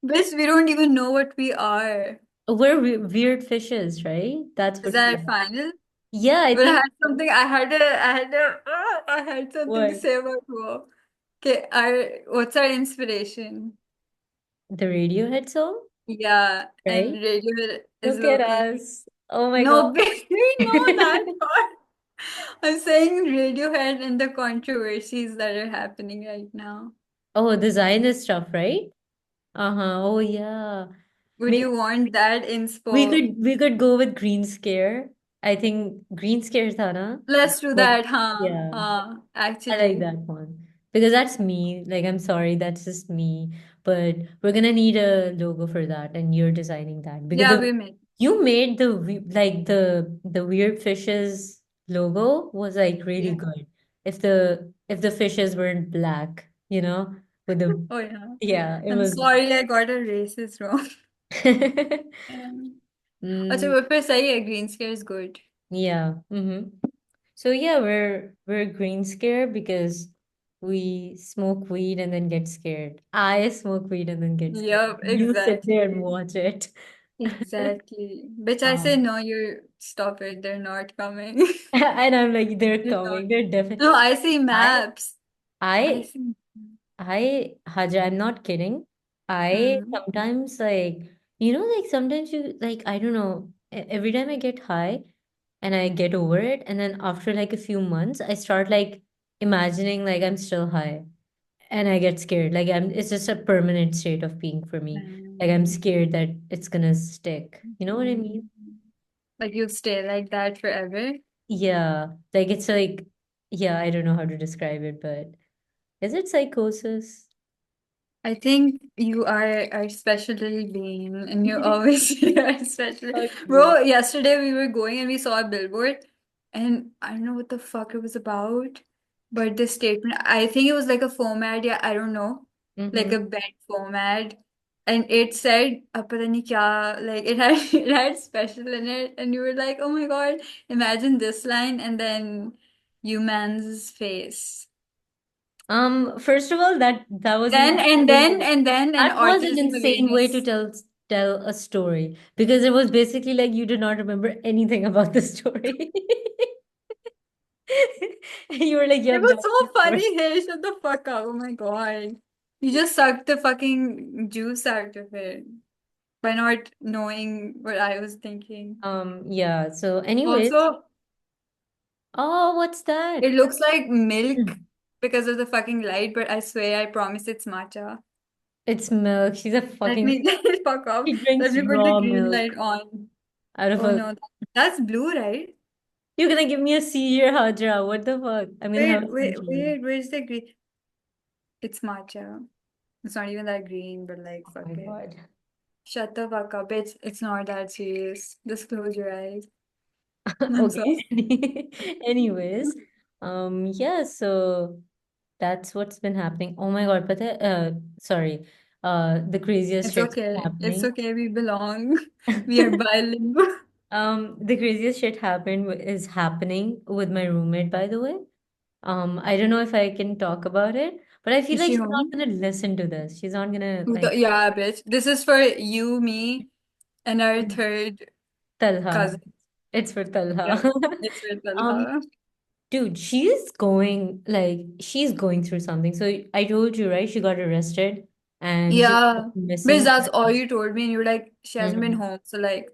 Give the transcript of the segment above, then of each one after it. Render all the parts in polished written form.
Bitch, we don't even know what we are. We're weird fishes, right? That's Is what we that are. final? Yeah, I But I think had something. I had something to what? say about war. Okay, what's our inspiration? The Radiohead song, Yeah, and right? radio is Look at low-key. us. Oh my God. No, bitch, we know that part. I'm saying Radiohead and the controversies that are happening right now. Oh, the Zionist stuff, right? Uh-huh. Oh yeah. Would Maybe you want that we inspo? could go with Green Scare. I think Green Scare tha na? Let's do What? that, huh? Yeah. I like Actually. that one because that's me. Like, I'm sorry, that's just me. But we're gonna need a logo for that, and you're designing that because Yeah, women. you made like the weird fishes logo was like really Yeah. good. If the fishes weren't black, with the Oh yeah. yeah, it I'm was. sorry I got a racist wrong. अच्छा Mm, वो फिर सही है green scare is good. yeah. So yeah, we're green scared because we smoke weed and then get scared. I smoke weed and then get scared. Yep, You sit there and exactly. watch it. Exactly. Bitch, I say Um, no, you stop it. They're not coming. and I'm like, they're They're not. coming. They're definitely. No, I see I maps. I I see. Haja, I'm not kidding. I Hmm. sometimes like sometimes you like I don't know. Every time I get high and I get over it, and then after like a few months, I start like imagining like I'm still high. And I get scared. Like it's just a permanent state of being for me. Like I'm Mm. scared that it's gonna stick. You know what I mean? Mm. Like you stay like that forever. Yeah. Like it's like, yeah, I don't know how to describe it, but is it psychosis? I think you are a special little being and you always are special. Okay. Bro, yesterday we were going and we saw a billboard and I don't know what the fuck it was about, but the statement, I think it was like a foam ad, yeah, I don't know, like Mm-hmm. a bed foam ad. And it said, pata nahi kya, like it had it had special in it, and you were like, oh my God, imagine this line and then you man's face. First of all, that was an Then and then insane and then an that was an autism insane way to awareness. tell a story because it was basically like you did not remember anything about the story. And you were like, It yep, was that's the so story. funny. Hey, shut the fuck up. Oh my God. You just sucked the fucking juice out of it by not knowing what I was thinking. Yeah, so anyways, Also, oh, what's that? it looks like milk because of the fucking light, but I swear, I promise it's matcha. It's milk. She's a Let fucking me fuck up. she Let drinks me put the raw green light milk on. out of Oh a no, that's blue, right? You're gonna give me a seizure, Hajra. What the fuck? I'm gonna have Wait, a wait, seizure. wait. Where's the green? It's matcha. It's not even that green, but like, Oh fuck my it. God. Shut the fuck up. It's not that serious. Just close your eyes. I'm Okay. sorry. Anyways, yeah, so that's what's been happening. Oh my God, but sorry. The craziest It's shit's okay. It's happening. okay. We belong. We are bilingual. The craziest shit is happening with my roommate, by the way. I don't know if I can talk about it, but I feel Is like she she's not home? gonna listen to this. She's not gonna like Yeah, bitch. This is for you, me, and our third Talha. cousin. It's for Yeah. Talha. It's for Um, Talha. Dude, she's going through something. So I told you, right? She got arrested and she's Yeah. Bitch, missing. that's all you told me, and you were like, she hasn't been Mhm. home. So like,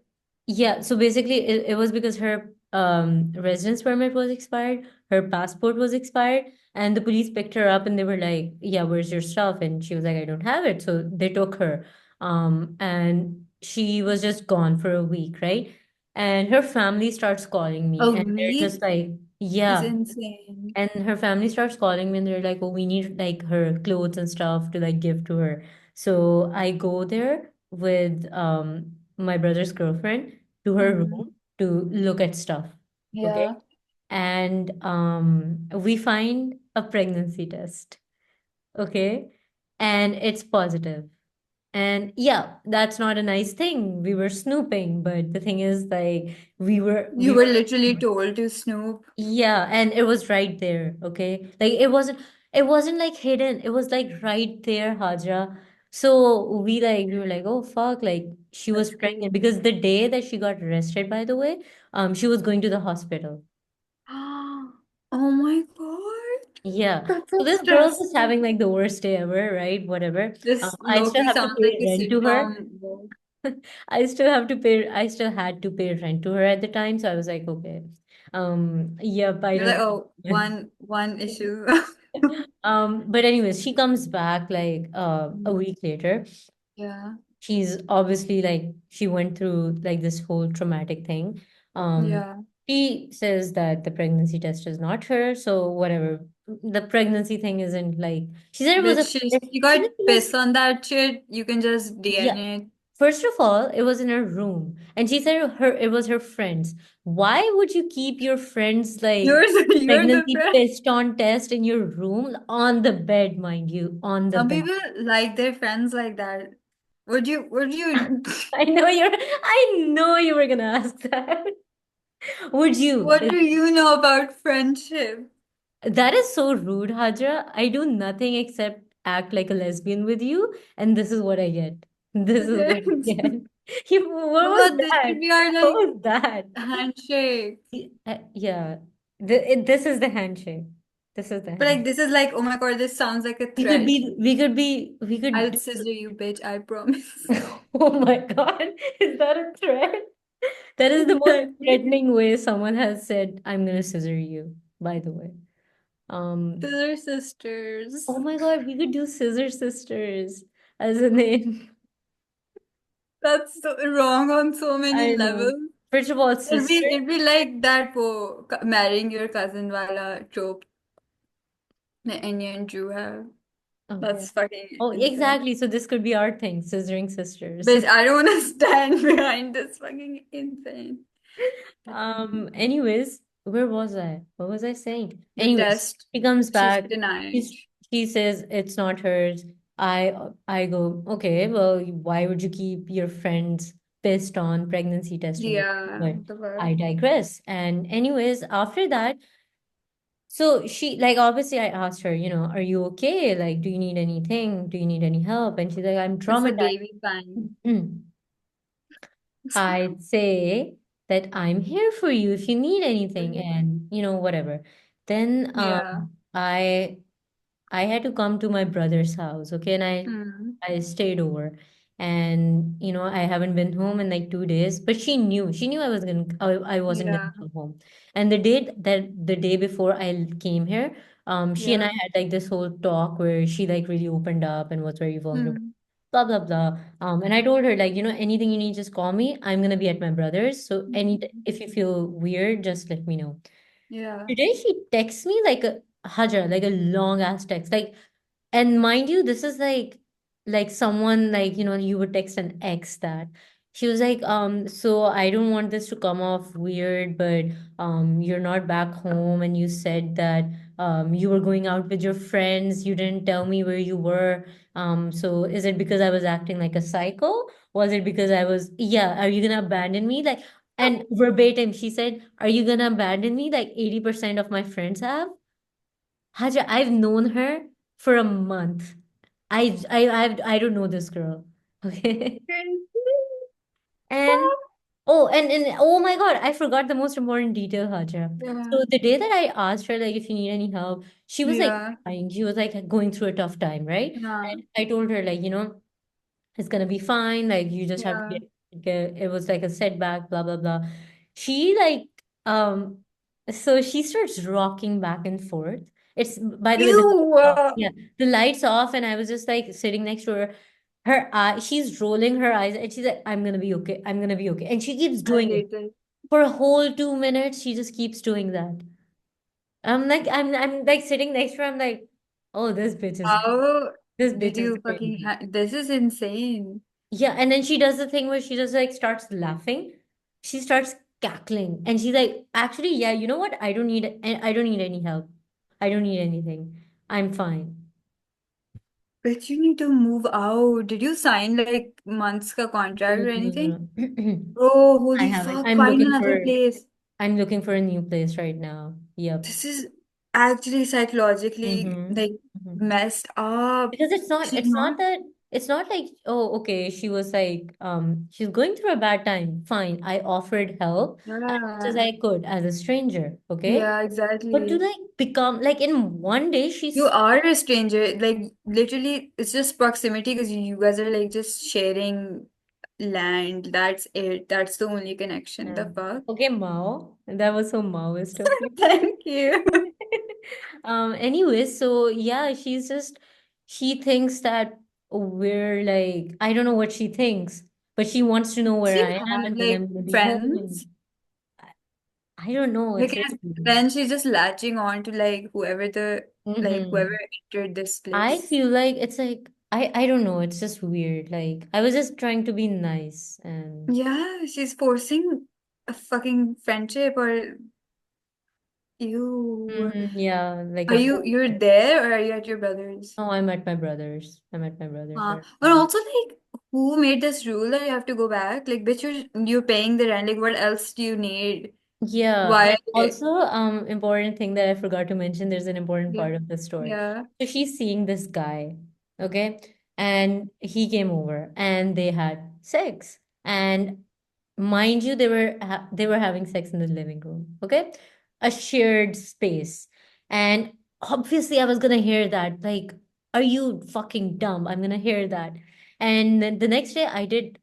Yeah, so basically it was because her residence permit was expired, her passport was expired, and the police picked her up and they were like, "Yeah, where's your stuff?" And she was like, "I don't have it." So they took her. And she was just gone for a week, right? And her family starts calling me a and they're just week like, is "Yeah." insane. And her family starts calling me and they're like, oh, we need like her clothes and stuff to like give to her. So I go there with my brother's girlfriend to her Mm-hmm. room to look at stuff. Okay. Yeah. And we find a pregnancy test. Okay. And it's positive. And yeah, that's not a nice thing. We were snooping, but the thing is, like, You we were were literally told to snoop. yeah, and it was right there, okay? Like it wasn't like hidden. It was like right there, Hajra. So we were like, oh fuck, like she was That's pregnant crazy. because the day that she got arrested, by the way, she was going to the hospital. Oh my God. Yeah. That's so So this girl's just stressful. having like the worst day ever, right? Whatever. This I still Loki have to sounds like pay a rent to her. sitcom. World. I still had to pay rent to her at the time, so I was like, okay. Yep, I You're like, don't. oh, one issue. But anyways, she comes back like a Mm. week later. Yeah, She's obviously like she went through like this whole traumatic thing. Um, yeah. she says that the pregnancy test is not her, so whatever. The pregnancy thing isn't like she said it was Bitch, a she she got said it was pissed on that shit. You can just yeah. DNA it. First of all, it was in her room, and she said her it was her friends. Why would you keep your friends like You're the pregnancy friend. test on test in your room on the bed, mind you, on the Some bed? people like their friends like that. Would you, I know you were gonna ask that. Would you? what do you know about friendship? That is so rude, Hajra. I do nothing except act like a lesbian with you, and this is what I get. This is what I get. What Oh was my God, this that? should be our What like was that? handshake. Yeah, this is the handshake. This is the But like hand. this is like, oh my God, this sounds like a We could threat. be, we could be, we could I'll do. scissor you, bitch, I promise. Oh my God, is that a threat? That is the most Exactly. threatening way someone has said, "I'm gonna scissor you." By the way, um, Scissor oh sisters. my God, we could do Scissor Sisters as a name. That's so wrong on so many I know. levels. First of all, sister. It'd be like that for marrying your cousin wala trope the Indian Jew have. Okay. That's fucking Oh, insane. exactly. So this could be our thing, scissoring sisters. Bitch, I don't want to stand behind this fucking insane. Anyways, where was I? What was I saying? The Anyways, test, she comes she's back. denied. She says it's not hers. I go, okay, well, why would you keep your friends pissed on pregnancy testing it? Yeah, But the word. I digress. And anyways, after that, so she like obviously I asked her, are you okay? Like, do you need anything? Do you need any help? And she's like, I'm Is the traumatized. baby fine? I'd say that I'm here for you if you need anything and whatever. Then Yeah. I I had to come to my brother's house, okay, and Mm. I stayed over. And I haven't been home in like 2 days, but she knew I wasn't gonna Yeah. come home. And the day before I came here, she and I Yeah. had like this whole talk where she like really opened up and was very vulnerable, Mm. blah blah blah. And I told her like, anything you need, just call me. I'm gonna be at my brother's. So if you feel weird, just let me know. Yeah. Today she texts me like a Hajar, like a long ass text. Like, and mind you, this is like someone like, you would text an ex that. She was like, so I don't want this to come off weird, but you're not back home and you said that you were going out with your friends. You didn't tell me where you were. So is it because I was acting like a psycho? Was it because yeah, are you gonna abandon me? Like, and verbatim, she said, are you gonna abandon me like 80% of my friends have? Haja, I've known her for a month. I don't know this girl. Okay. And and oh my God, I forgot the most important detail, Haja. Yeah. So the day that I asked her like if you need any help, she was like Yeah. crying. She was like going through a tough time, right? Yeah. And I told her like, it's gonna be fine. Like you just have to Yeah. get it was like a setback, blah blah blah. She like so she starts rocking back and forth. It's by the way, the Ew. lights off. Yeah, the lights off, and I was just like sitting next to her. Her eye, she's rolling her eyes, and she's like, "I'm gonna be okay. I'm gonna be okay." And she keeps I doing it hate it. for a whole 2 minutes. She just keeps doing that. I'm like sitting next to her. I'm like, "Oh, How this bitch did is you fucking crazy." this is insane. Yeah, and then she does the thing where she just like starts laughing. She starts cackling, and she's like, "Actually, yeah, you know what? I don't need any help. I don't need anything. I'm fine." But you need to move out. Did you sign like months ka contract No, or no, anything? no, no. Oh, I holy haven't. fuck, find another place. I'm looking for a new place right now. Yep. This is actually psychologically Mm-hmm. like Mm-hmm. messed up. Because She's it's not. not that it's not like, oh, okay, she was like, she's going through a bad time. Fine. I offered help as much as Yeah. I could as a stranger. Okay. Yeah, But to exactly. like become like in one day You she's are a stranger. Like literally, it's just proximity because you guys are like just sharing land. That's it. That's the only connection. The fuck? okay, Mao. That was so Maoist of you. Thank you. Anyway, so yeah, she thinks that we're like, I don't know what she thinks, but she wants to know She where I am have and when like I'm gonna be home. And friends. I don't know, it's just Because then she's just latching on to like whoever mm-hmm. entered this I place. feel like it's like I don't know, it's just weird. Like I was just trying to be nice and Yeah, she's forcing a fucking friendship or you. yeah, like Are a you're friendship. there or are you at your brother's? Oh, I'm at my brother's. I'm at my brother's right But now. also like who made this rule that you have to go back? Like bitch, you're paying the rent. Like what else do you need? Yeah, Why? and also important thing that I forgot to mention, there's an important Yeah. part of the story. Yeah. So she's seeing this guy, okay? And he came over and they had sex. And mind you, they were having sex in the living room, okay? A shared space. And obviously I was gonna hear that. Like, are you fucking dumb? I'm gonna hear that. And then the next day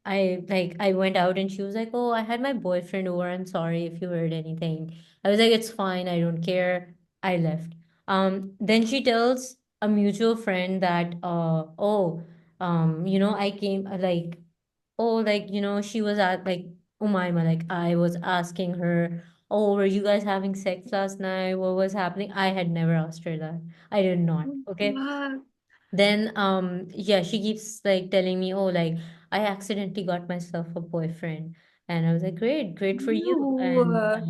I went out and she was like, "Oh, I had my boyfriend over. I'm sorry if you heard anything." I was like, "It's fine. I don't care." I left. Then she tells a mutual friend that I came like, oh, like, she was at like Umaima, like I was asking her, "Oh, were you guys having sex last night? What was happening?" I had never asked her that. I did not. Okay. Fuck. Then yeah, she keeps like telling me, "Oh, like I accidentally got myself a boyfriend." And I was like, "Great, great for you." And No. Not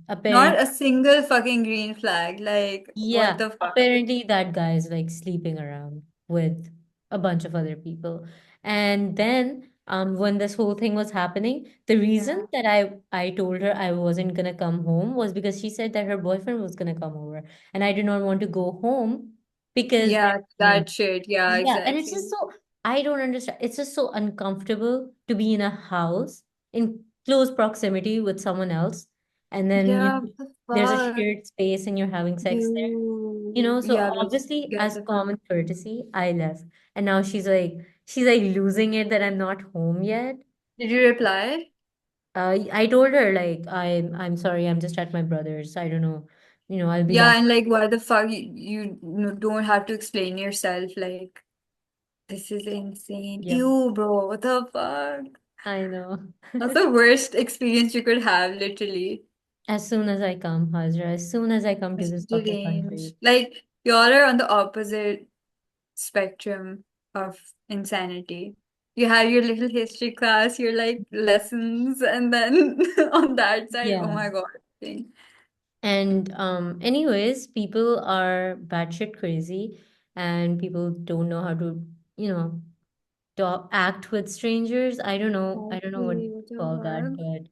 apparently a single fucking green flag. Like what yeah, the fuck? apparently that guy is like sleeping around with a bunch of other people. And then when this whole thing was happening, the reason Yeah. that I told her I wasn't gonna come home was because she said that her boyfriend was gonna come over and I did not want to go home because Yeah, that shit. Yeah, yeah, and it's just exactly. so I don't understand. It's just so uncomfortable to be in a house in close proximity with someone else, and then Yeah, what the there's a fuck? shared space and you're having sex there. So Yeah, bitch, obviously, get as the fuck. common courtesy, I left, and now she's like losing it that I'm not home yet. Did you reply? I told her like I'm sorry, I'm just at my brother's. I don't know, I'll be Yeah, back. and like, why the fuck don't have to explain yourself? Like, this is insane. Yep, Ew, bro, what the fuck? I know. That's the worst experience you could have, literally. As soon as I come, Hazra, as soon as I come to It's this fucking country. deranged. Like, y'all are on the opposite spectrum of insanity. You have your little history class, your like lessons, and then on that side, oh Yeah. my God. Thing. And anyways, people are batshit crazy and people don't know how to, you know, act with strangers. I don't know what to Okay, what the call that, fuck? but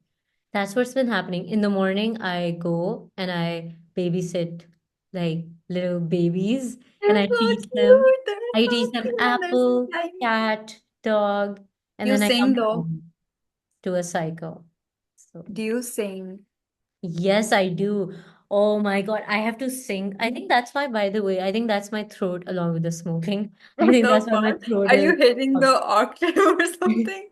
that's what's been happening. In the morning, I go and I babysit like little babies and They're so cute. They're I so teach them cute and they're so apple, tiny. cat, dog, and Do you then I come sing though? home to a cycle. So Do you sing? yes, I do. Oh my God, I have to sing. I think that's why, by the way, I think that's my throat along with the smoking. I What think the that's why my fuck? throat Are is. you hitting the octave or something?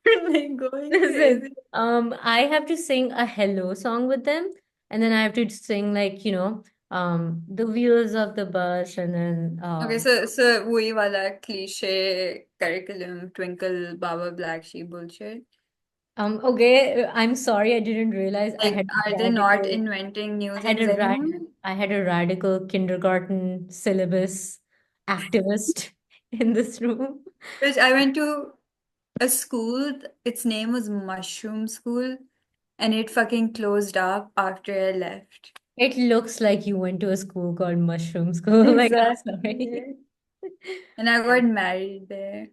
You're like going Listen, crazy. I have to sing a hello song with them, and then I have to sing like, the wheels of the bus, and then Okay, so वही वाला cliche curriculum twinkle Baba black sheep bullshit. okay, I'm sorry, I didn't realize Like, are they not inventing new things anymore? I had a radical kindergarten syllabus activist in this room. Which I went to a school, its name was Mushroom School, and it fucking closed up after I left. It looks like you went to a school called Mushroom School. Like, I'm Exactly. sorry. And I got married there.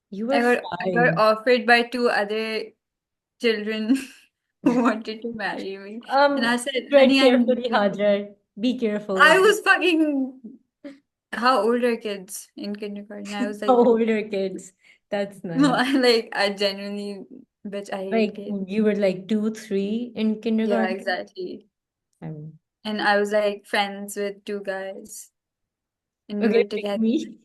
You were I got fine. offered by two other children who wanted to marry me. And I said, Tread honey, carefully, Hajar. Be careful. I was fucking, how old are kids in kindergarten? I was How like, old are kids? That's no, nice. I genuinely, bitch, I hate Like kids. you were like 2, 3 in Yeah, kindergarten. exactly. I mean, And I was like friends with two guys and we okay, were pick together. me.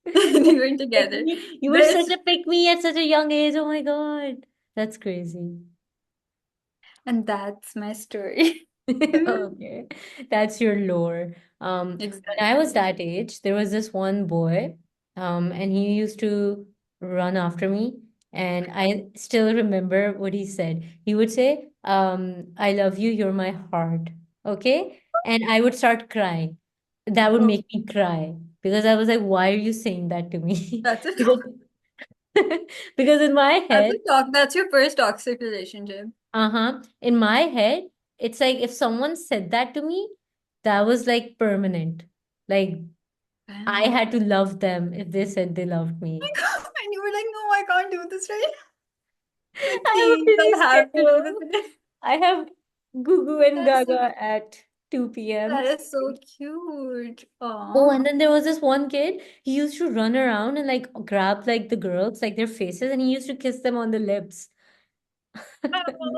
We were Pick together. me. You were Bitch. such a pick me at such a young age. Oh my God. That's crazy. And that's my story. Okay, that's your lore. When I was Exactly. that age, there was this one boy, and he used to run after me, and I still remember what he said. He would say, "I love you, you're my heart." Okay, and I would start crying. That would Oh, make me cry because I was like, "Why are you saying that to me?" that's a Because because in my that's head, a talk. That's your first toxic relationship. uh-huh. In my head, it's like if someone said that to me, that was like permanent. Like I Damn. had to love them if they said they loved me. And you were like, no, I can't do this right now. But I have a please, busy I have to do this schedule. again. I have Gugu and That's so, Gaga at 2 that p.m. is so cute. Oh, Aw. and then there was this one kid, he used to run around and like grab like the girls, like their faces, and he used to kiss them on the lips.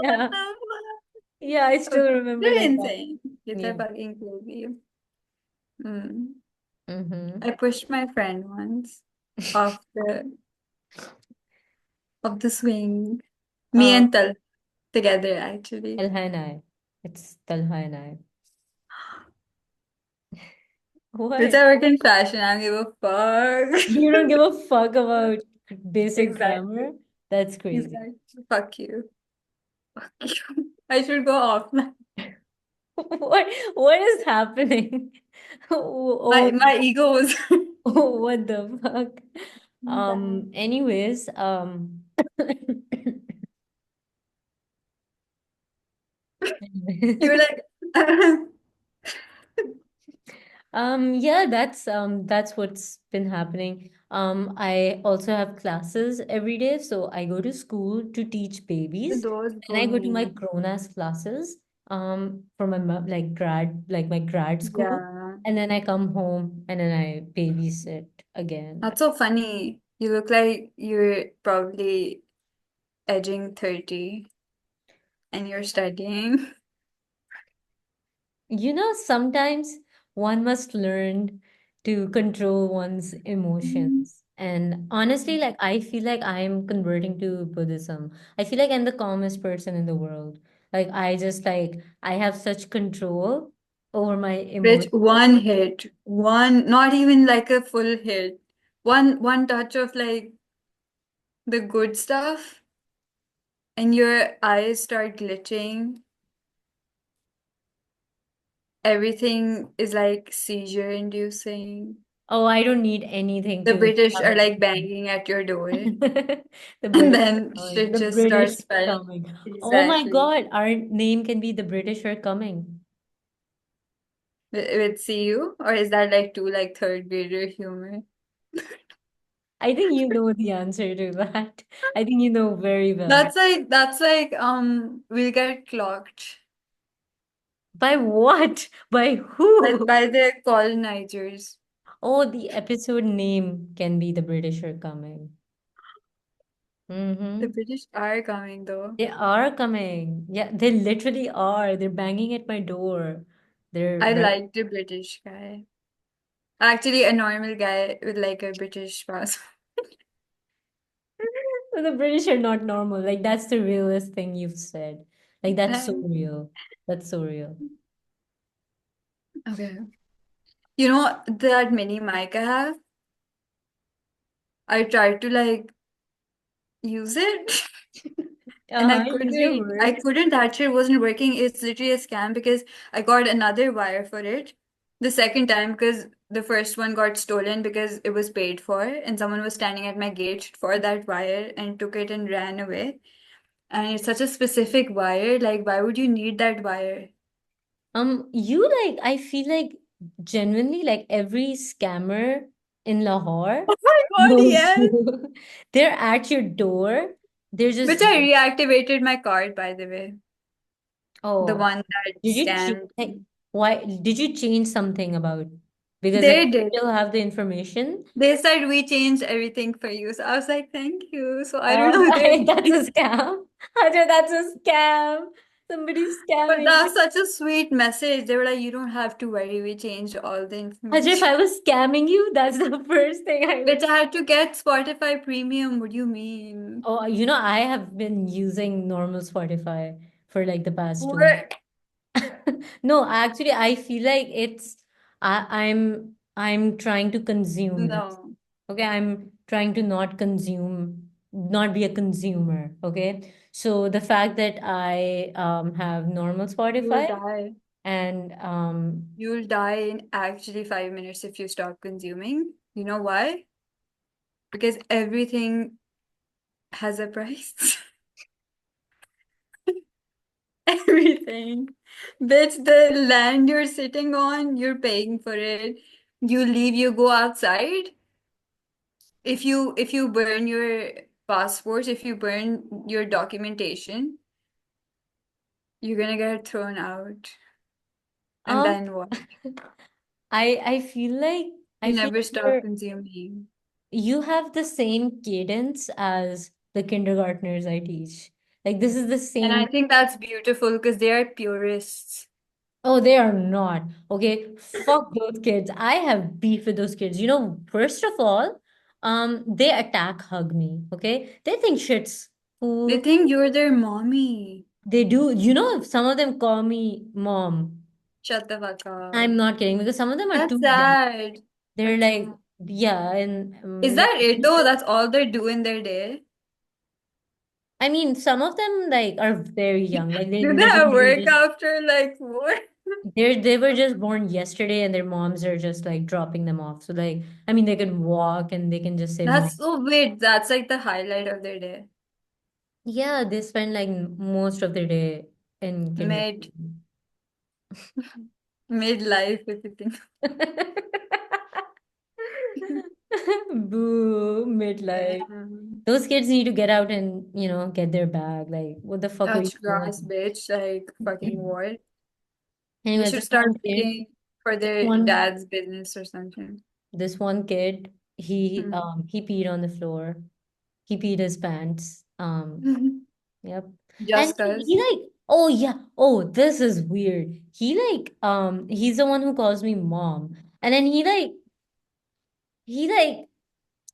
Yeah. Yeah, I still Okay. remember They're like that. insane. Kids Yeah. are fucking crazy. Mm. Mm-hmm. I pushed my friend once off the swing. Me Uh, and Tal together actually. Talha and I. It's Talha and I. Bitch, What? I work in fashion. I don't give a fuck. You don't give a fuck about basic Exactly. grammar? That's crazy. Exactly. Fuck you. Fuck you. I should go offline. What is happening? My Oh, my ego was oh, what the fuck? bad. Anyways, You were anyways. like, Yeah, that's what's been happening. I also have classes every day, so I go to school to teach babies, those and I go to my boom. grown-ass classes, for my like my grad school, Yeah. and then I come home and then I babysit again. That's so funny. You look like you're probably edging 30 and you're studying. You know, sometimes one must learn to control one's emotions. And honestly, like I feel like I'm converting to Buddhism. I feel like I'm the calmest person in the world. Like I just like I have such control over my Bitch, emotions. one hit. One, not even like a full hit. One touch of like the good stuff and your eyes start glitching. Everything is like seizure inducing. Oh, I don't need anything The to British have are that like happen. banging at your door, The and British are then coming. shit The just British starts are spelling. coming. Oh my Exactly. God, our name can be The British are coming. With CU, or is that like too like third grader humor? I think you know the answer to that. I think you know very well. That's like we'll get clocked By what? By by who? by the colonizers. Oh, the episode name can be The British Are Coming. The Mm-hmm. British are coming though. They are coming. Yeah, they literally are. They're banging at my door. They're I right. like the British guy. Actually, a normal guy with like a British passport. The British are not normal. Like, that's the realest thing you've said. Like, that's so real. That's so real. Okay. You know that mini mic I have? I tried to like use it and I Uh-huh. Use your couldn't. I words. couldn't. That shit wasn't working. It's literally a scam because I got another wire for it the second time because the first one got stolen because it was paid for and someone was standing at my gate for that wire and took it and ran away. And it's such a specific wire. Like, why would you need that wire? You like, I feel like genuinely, like every scammer in Lahore Oh my God, knows yes. you. They're at your door. They're Which just I reactivated my card, by the way. The oh, one that did you scammed like me. why did you change something about because like They you did. still have the information? They said we changed everything for you. So I was like, thank you. So I don't Oh, know if they're that's a scam. Ajay, that's a scam. Somebody's but scamming you. that's such a sweet message. They were like, you don't have to worry, we changed all the Ajay, if information. I was scamming you, that's the first thing I Which would. I had to get Spotify Premium. What do you mean? Oh, I have been using normal Spotify for like the past 2 months. What? No, actually, I feel like I'm trying to consume less. No. Okay, I'm trying to not consume, not be a consumer. Okay, so the fact that I have normal You'll Spotify die. and You'll die in actually 5 minutes if you stop consuming. You know why? Because everything has a price. Everything. Bitch, the land you're sitting on, you're paying for it. You leave, you go outside. If you burn your passports, if you burn your documentation, you're gonna get thrown out. And um then what? I feel like You I feel never like stop consuming. you have the same cadence as the kindergartners I teach. Like this is the And I same. think that's beautiful because they are purists. Oh, they are not. Okay, fuck those kids. I have beef with those kids. First of all, they attack hug me. Okay, they think shit's They cool. think you're their mommy. They do. Some of them call me mom. Shut the fuck I'm up. not kidding because some of them are That's too young. sad. They're That's like, sad. yeah, and Is that it though? That's all they do in their day? I mean, some of them like are very young. Like they Do they have literally work just after like what? they were just born yesterday and their moms are just like dropping them off. So like I mean they can walk and they can just say mom. That's so weird. That's like the highlight of their day. Yeah, they spend like most of their day in Mid kindergarten. midlife, if you think. Boo, midlife. Damn. Those kids need to get out and, get their bag. Like, what the fuck are you Touch grass, doing? bitch. Like fucking what? They Anyways, should start working for their one dad's business or something. this one kid, he peed on the floor. He peed his pants. Yep. And Just he cause. like, oh yeah, oh, this is weird. He's the one who calls me mom. And then he like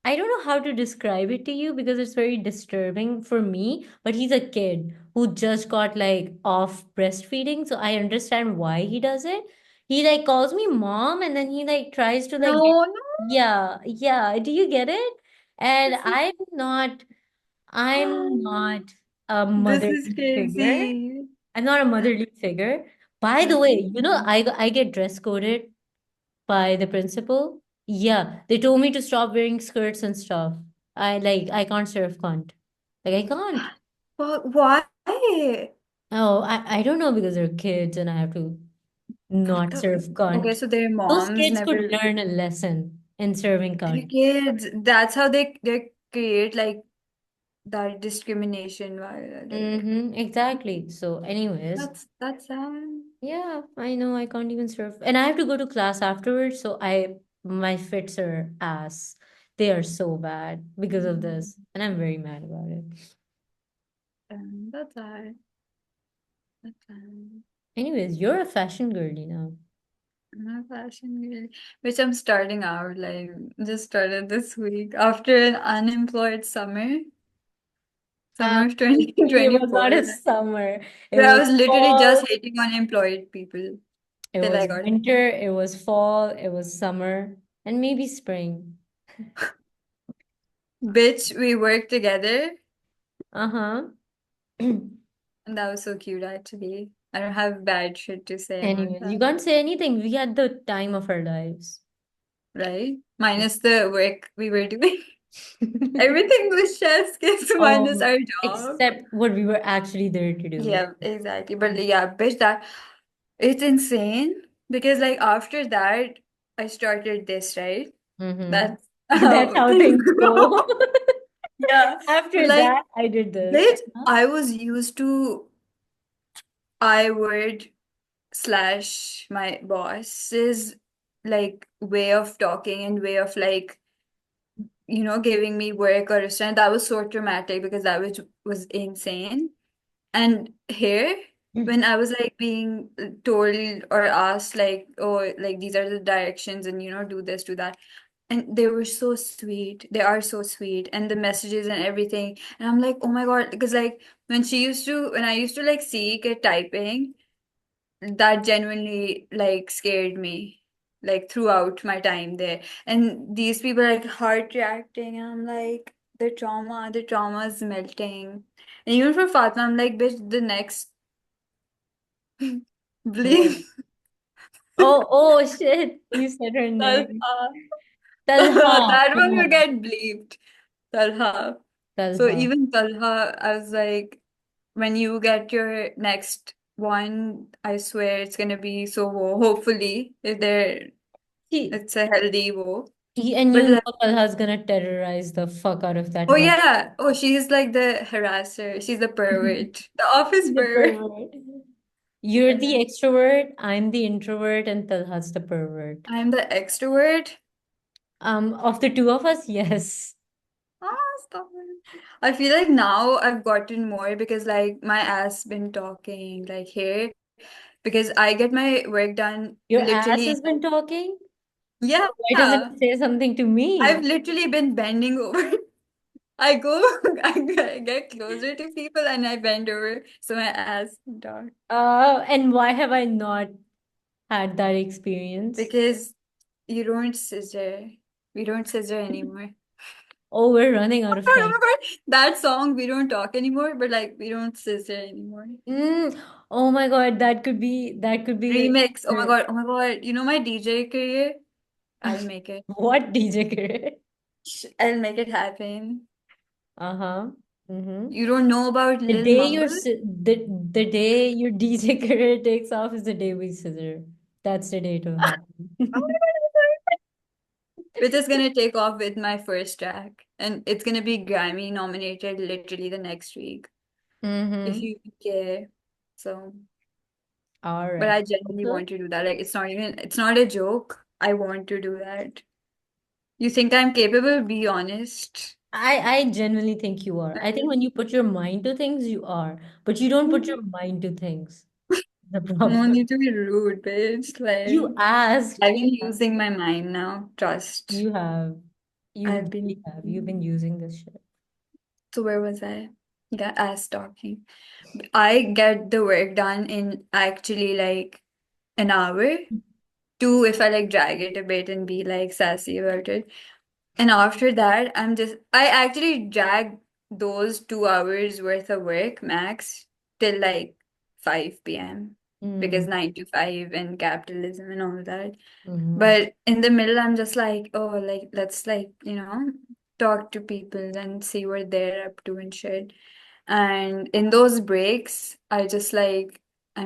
I don't know how to describe it to you because it's very disturbing for me, but he's a kid who just got like off breastfeeding, so I understand why he does it. He like calls me mom and then he like tries to like get, No, no. yeah, yeah, do you get it? And I'm not a This is motherly figure. crazy. I'm not a motherly figure. By the way, Okay. I get dress coded by the principal. Yeah, they told me to stop wearing skirts and stuff. I can't serve cunt. Like I can't. But why? Oh, I don't know because they're kids and I have to What not the? serve Okay, cunt. so their Those moms kids could never. learn a lesson in serving Their cunt. kids. That's how they create like that discrimination while like Mm-hmm, exactly. So, anyways, that's sad. yeah, I know I can't even serve. And I have to go to class afterwards, so my fits are ass. They are so bad because of Mm, this, and I'm very mad about it. that's sad. That's sad. Anyways, you're a fashion girly now. I'm not fashion girl, which I'm starting out like just started this week after an unemployed summer of It was 2024. not a summer. It Where I was was literally fall. just hating on employed people It till I was got it. winter. It was fall. It was summer, and maybe spring. Bitch, we worked together, Uh-huh. and that was so cute actually. I don't have bad shit to say about Anyways, you that, can't say anything. We had the time of our lives. right? Minus the work we were doing. Everything was chef's kiss minus our job. Except what we were actually there to do. Yeah, exactly. But yeah, bitch, that it's insane Because like after that, I started this, right? Mm-hmm. That's That's how how things things go. go. Yeah. But After like, that, I did this. bitch, I was used to I word slash my boss's like way of talking and way of like, giving me work or restraint. That was so traumatic because that was insane. And here, when I was like being told or asked like, oh, like these are the directions and do this, do that. And they were so sweet. They are so sweet. And the messages and everything. And I'm like, oh my God. Because like when I used to like seek at typing, that genuinely like scared me like throughout my time there. And these people are like heart reacting, and I'm like, the trauma is melting. And even for Fatma, I'm like, bitch, the next What? bleep. Oh, oh shit. You said her name. Talha. Talha. That one will Talha. get bleeped. Talha. So Talha. even Talha, I was like, when you get your next one, I swear it's gonna be so hopefully if there See, it's a healthy wo. and But you know like, Talha's gonna terrorize the fuck out of that oh one. yeah, oh she's like the harasser. She's the pervert, the office The pervert. pervert. You're the Yeah. extrovert, I'm the introvert, and Talha's the pervert. I'm the extrovert. Of the two of us, yes. Ah, stop it. I feel like now I've gotten more because like my ass been talking like here because I get my work done Your ass literally. has been talking? Yeah, Why doesn't it say something to I've me? literally been bending over. I go, I get closer to people and I bend over so my ass can talk And why have I not had that experience? because you don't scissor. We don't scissor anymore. Oh, we're running out of I time. remember that song, We Don't Talk Anymore, but like we don't scissor anymore. Mm, oh my God, that could be Remix. Oh my God. Oh my God. You know my DJ career? I'll make it. what DJ career? I'll make it happen. Uh-huh. Mm-hmm. You don't know about The Lil day Mumble? the day your DJ career takes off is the day we scissor. That's the day to Oh happen. my God. Which is gonna take off with my first track. And it's gonna be Grammy nominated literally the next week. If Mm-hmm. you care. So, All but right. I genuinely So want to do that. Like it's not a joke. I want to do that. You think I'm capable? Be honest. I genuinely think you are. I think when you put your mind to things, you are, but you don't put your mind to things. The No problem. need to be rude, bitch. Like, You asked. I've been using my mind now. Trust. You have. You I've really been. have. You've been using this shit. So where was I? Yeah, as talking. I get the work done in actually like an hour. Two if I like drag it a bit and be like sassy about it. And after that, I actually drag those 2 hours worth of work max till like 5 p.m. because Mm, 9 to 5 and capitalism and all that. mm-hmm. But in the middle, I'm just like, oh, like, let's like, talk to people and see what they're up to and shit. And in those breaks, I'm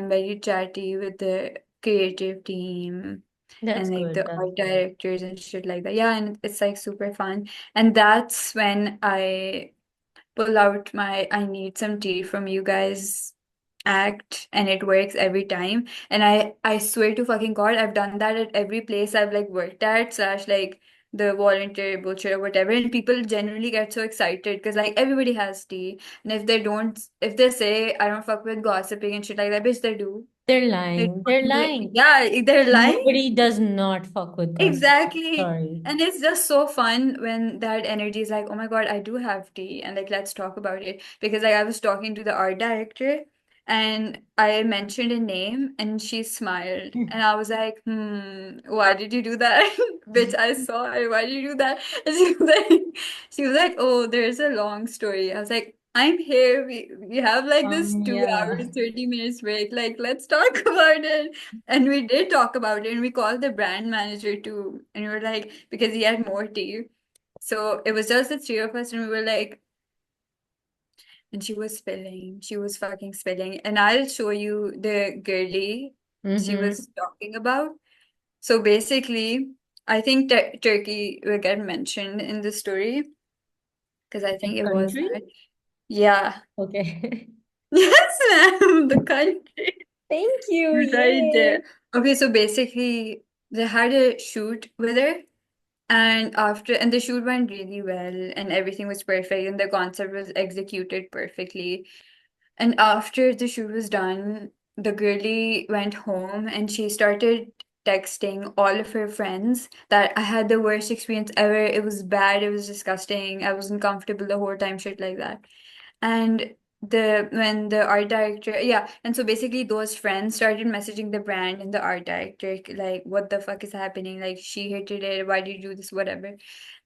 very chatty with the creative team That's and like good. the That's art good. directors and shit like that. Yeah, and it's like super fun. And that's when I pull out my I need some tea from you guys act, and it works every time. And I swear to fucking God, I've done that at every place I've like worked at slash like the voluntary bullshit or whatever, and people generally get so excited because like everybody has tea, and if they say I don't fuck with gossiping and shit like that, bitch, they do. They're They lying. They're lying. yeah, they're lying. Nobody does not fuck with gossip. Exactly. Sorry. And it's just so fun when that energy is like, oh my God, I do have tea. And like, let's talk about it. Because like I was talking to the art director and I mentioned a name and she smiled. And I was like, why did you do that? Bitch, I saw it. Why did you do that? And she was like, oh, there's a long story. I was like, I'm here. We have like this 2 hours, Yeah. 30 minutes break. Like, let's talk about it. And we did talk about it, and we called the brand manager too. And we were like, because he had more tea. So it was just the three of us, and we were like, and she was spilling. She was fucking spilling. And I'll show you the girly. she Mm-hmm. was talking about. So basically, I think Turkey will get mentioned in the story because I Like think it was country? that. Yeah. Okay. Yes, ma'am. The country Thank you. right there. Yay. Okay, so basically, they had a shoot with her, and the shoot went really well, and everything was perfect, and the concept was executed perfectly. And after the shoot was done, the girlie went home and she started texting all of her friends that I had the worst experience ever. It was bad, it was disgusting, I wasn't comfortable the whole time, shit like that. And when the art director, yeah, and so basically those friends started messaging the brand and the art director like, what the fuck is happening? Like, she hated it, why did you do this, whatever.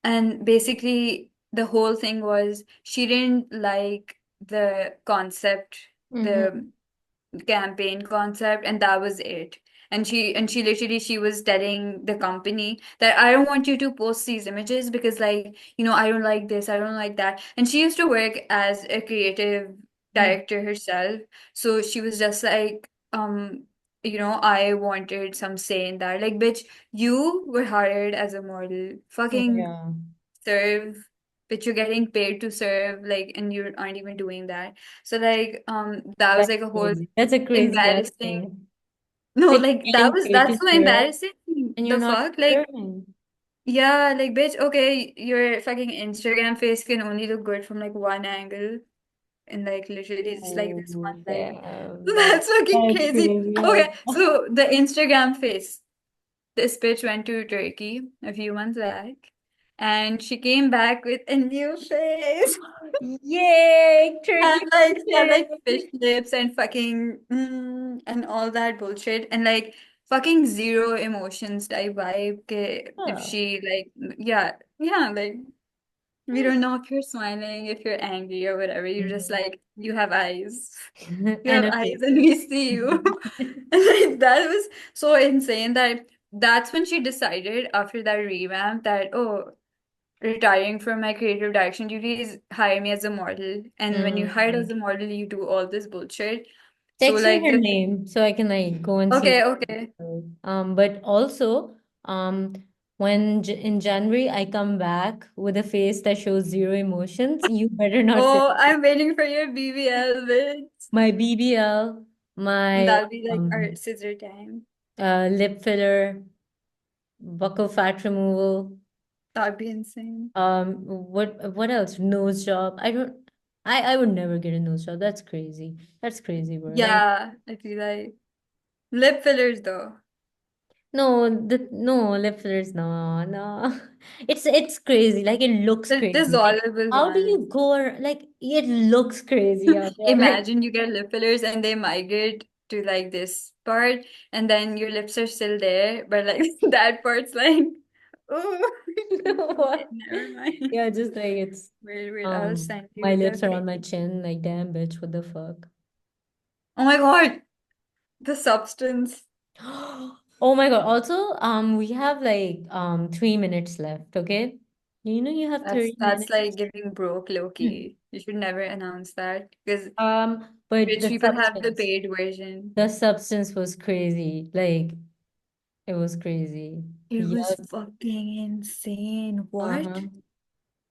And basically the whole thing was she didn't like the concept, Mm-hmm. the campaign concept, and that was it. And she literally, she was telling the company that I don't want you to post these images because, like, I don't like this, I don't like that. And she used to work as a creative director herself, so she was just like, I wanted some say in that. Like, bitch, you were hired as a model, fucking Yeah. serve, but you're getting paid to serve, like, and you aren't even doing that. So like, that was That's like a whole crazy. That's a crazy ass embarrassing. thing. No, Like like, getting paid that's to so serve embarrassing. and you're The not fuck, like, serving. yeah, like, bitch, okay, your fucking Instagram face can only look good from like one angle, and like literally it's like this one, Oh, like, damn. that's fucking That's crazy. crazy. Okay, so the Instagram face. This bitch went to Turkey a few months back, and she came back with a new face. Yay, And turkey like she had like fish princess. lips and fucking and all that bullshit, and like fucking zero emotions type vibe. If Oh. she like, yeah, yeah, like, we don't know if you're smiling, if you're angry or whatever. You're just Mhm. like, you have eyes. You And have a eyes face. and we see you. And like, that was so insane that that's when she decided after that revamp that, oh, retiring from my creative direction duties, hire me as a model. And when you hired as Mm. a model, you do all this bullshit. So Text me like her the name so I can like go and see okay, what okay. she does. But also, um, when J in January I come back with a face that shows zero emotions, you better not send Oh, I'm waiting for your BBL bits. my BBL, And my that'll be like our scissor time. lip filler, buccal fat removal. That'd be insane. What else? Nose job. I would never get a nose job. That's crazy. That's crazy, bro. Like Yeah, I feel like lip fillers though. no lip fillers. No, no. It's crazy. Like it looks The crazy. Like dissolvable how do you ones. go like it looks crazy out there. Like Imagine you get lip fillers and they migrate to like this part, and then your lips are still there, but like that part's like, oh, okay, what? never mind. Yeah, just like it's Wait, wait, I'll send my you the lips are pic. on my chin. Like damn bitch, what the fuck? Oh my God, the substance. Oh my God. Also, we have like 3 minutes left, okay? You have That's 30 that's like minutes. giving broke Loki. You should never announce that because But rich people have the paid version. the substance was crazy. Like it was crazy. It was Yes. fucking insane. What? Uh-huh.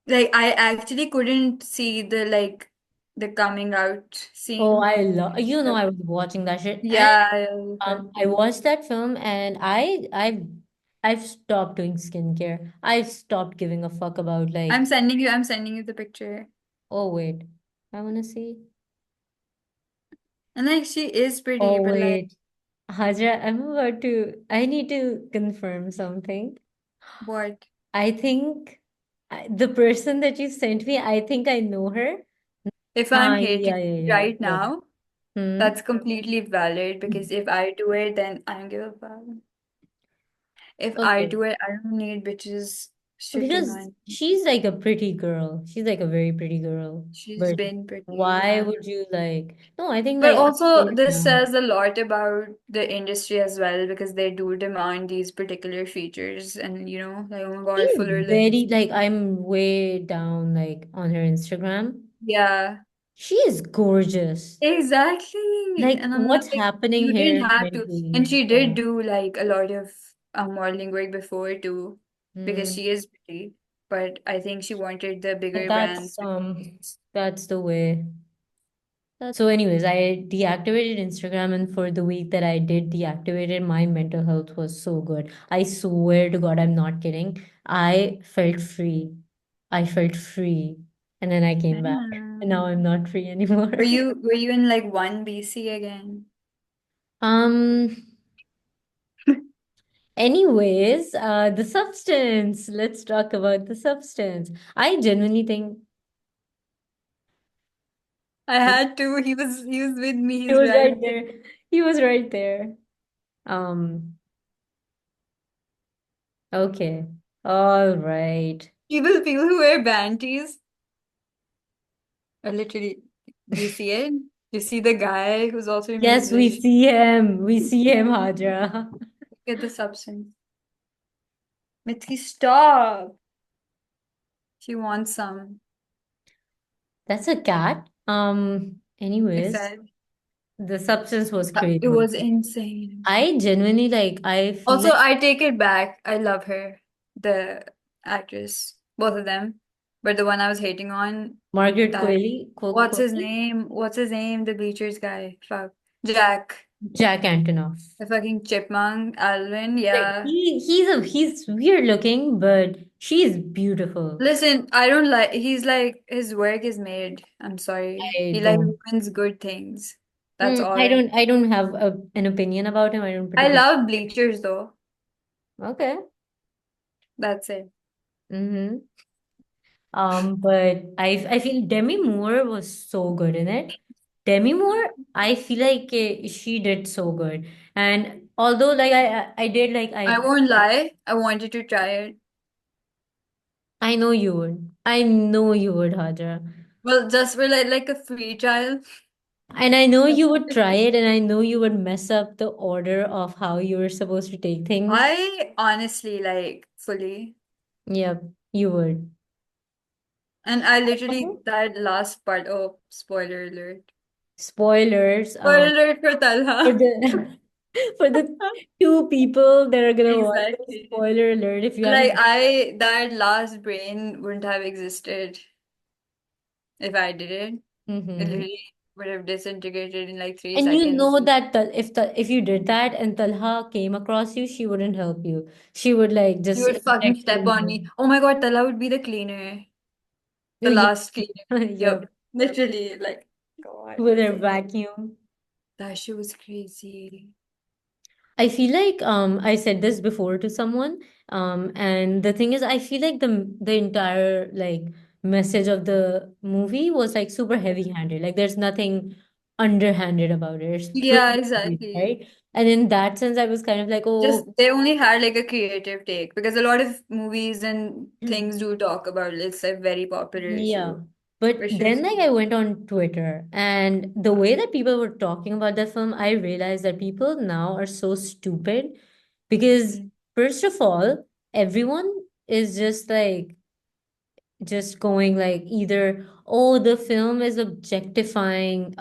Like, I actually couldn't see the coming out Oh, scene. I love, Yep. I was watching that shit. And Yeah, I felt I it. watched that film and I've stopped doing skincare. I've stopped giving a fuck about like, I'm sending you the picture. oh wait, I wanna see. And like, she is pretty, Oh but like, wait. Haja, I need to confirm something. what? I think the person that you sent me, I think I know her. If I'm Yeah, hating yeah, you yeah, right yeah. now, Hmm. that's completely valid because if I do it, then I don't give a fuck. If I Okay. do it, I don't need bitches shitting Because on me. she's like a pretty girl. She's like a very pretty girl. She's But been pretty, why yeah. would you like, no, I think But like, I'm also, safe this now. says a lot about the industry as well because they do demand these particular features, and like, oh my God, She's fuller very lips. like, I'm way down like on her Instagram. Yeah. She is gorgeous. Exactly. Like, And I'm what's like, happening you didn't here is have very to. And she did yeah. do like a lot of modeling work before too, because Mm, she is pretty. But I think she wanted the but bigger brands. that's the way. So, anyways, I deactivated Instagram, and for the week that I did deactivate it, my mental health was so good. I swear to God, I'm not kidding. I felt free. I felt free. And then I came back. And now Hmm. I'm not free anymore. Were you in like 1 BC again? Um, anyways, the substance. Let's talk about the substance. I genuinely think I had to. He was with me. he He's was right right there. there. He was right there. Um, okay. All right. People who wear banties are literally. Do you see it? Do you see the guy who's also a Yes, we musician? see him. We see him, Hajra. Get the substance. Mithi, stop. She wants some. That's a cat. I Anyways, said. the substance was It crazy. was insane. I genuinely like, I feel Also, like I take it back. I love her, the actress, both of them. But the one I was hating on, Margaret that Qualley, what's his Qualley? name? What's his name? The Bleachers guy. Fuck. Jack. Jack Antonoff. The fucking chipmunk. Alvin. Like Yeah. he's weird looking, but she's beautiful. Listen, I don't like. He's like his work is made. I'm sorry. I He like don't. ruins good things. That's all. I don't have an opinion about him. I don't I particularly. love Bleachers though. Okay. That's it. Mm-hmm. But I feel Demi Moore was so good in it. Demi Moore, I feel like she did so good. And although like I did like I won't lie. I wanted to try it. I know you would. I know you would, Haja. Well, just for like a free trial. And I know you would try it, and I know you would mess up the order of how you were supposed to take things. I honestly like fully. Yep, you would. And I literally that last part. Oh, spoiler alert. Spoilers, Spoiler alert for for Talha. the for the two people that are gonna watch it, Exactly. spoiler alert if you Like haven't. that last brain wouldn't have existed if I did it. It Mm-hmm. literally would have disintegrated in like three And you seconds. know that if you did that and Talha came across you, she wouldn't help you. She would like You just would fucking inject you step in on me. Oh my God, Talha would be the cleaner. The the last cleaner. yep, Yep. Literally, like, God. with her vacuum. That shit was crazy. I feel like I said this before to someone and the thing is I feel like the entire like message of the movie was like super heavy-handed. Like there's nothing underhanded about it. It's Yeah, pretty heavy, exactly. right? And in that sense I was kind of like, Just oh, they only had like a creative take because a lot of movies and things do talk about it. It's a very popular yeah. issue. But Which then is like I went on Twitter and the way that people were talking about that film, I realized that people now are so stupid because mm, first of all, everyone is just going like either oh the film is objectifying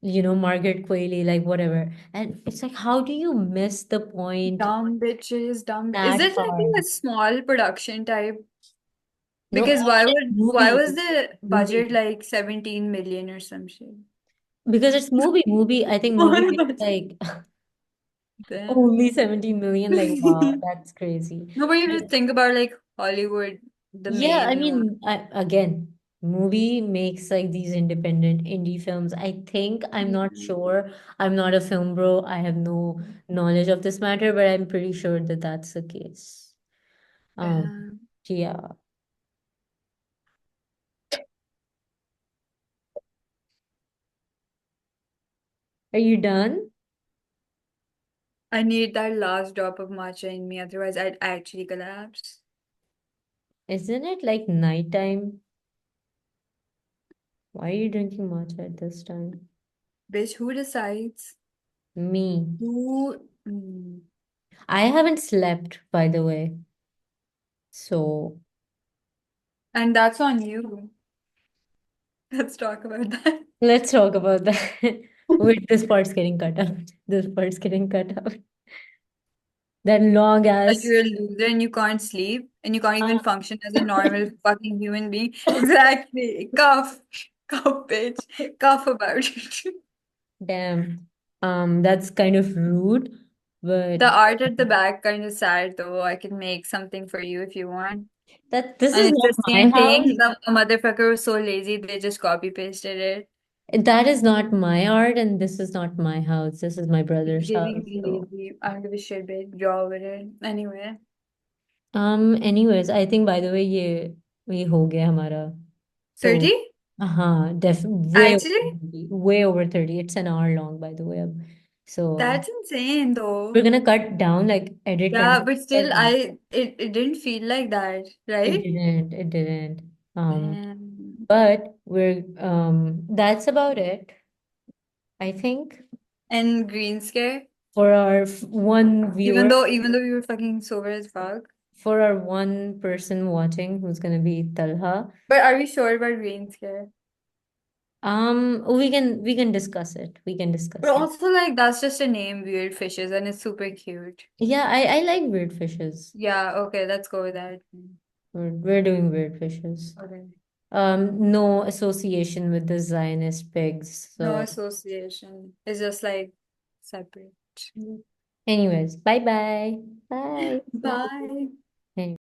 Margaret Qualley like whatever and it's like how do you miss the point dumb bitches, dumb. Is that it like hard? a small production type? No, Because why movie was the movie budget like 17 million or some shit? because it's movie I think movie Small makes budget. like only Damn. 17 million like wow that's crazy. No, but you just think about like Hollywood, the Yeah, I main one. mean, again, movie makes like these independent indie films. I think I'm not Mhm. sure. I'm not a film bro. I have no knowledge of this matter, but I'm pretty sure that that's the case. Um, Damn. yeah. Are you done? I need that last drop of matcha in me, otherwise I'd actually collapse. Isn't it like nighttime? Why are you drinking matcha at this time? Bitch, who decides? Me. Who? Mm. I haven't slept, by the way. So, And that's on you. Let's talk about that. Let's talk about that. Wait, this part's getting cut out. This part's getting cut out. That long That ass. you're a loser and you can't sleep and you can't even Ah, function as a normal fucking human being. Exactly. Cough. Cough, bitch. Cough about it. damn. That's kind of rude, but The art at the back kind of sad though. I can make something for you if you want. that this And is it's not the my same house. thing. The motherfucker was so lazy they just copy pasted it. That is not my art, and this is not my house. This is my He's brother's giving house. me So, lazy. I don't give a shit, bitch. Draw with it. Anyway. anyways, I think by the way, ये हो गया हमारा. So, 30? def Actually? way over 30. It's an hour long, by the way. So That's insane we're though. gonna cut down, like edit Yeah, and but still it didn't feel like that, right? it didn't. Man. But we're that's about it, I think, And green scare. for our one viewer, Even though we were fucking sober as fuck. for our one person watching who's gonna be Talha. But are we sure about green scare? We can discuss it. We can But discuss it. also like that's just a name, weird fishes, and it's super cute. Yeah, I like weird fishes. Yeah, okay, let's go with that. We're doing weird fishes. Okay. No association with the Zionist pigs. No So, association. It's just like separate. anyways, bye bye. Bye. Bye. Anyway.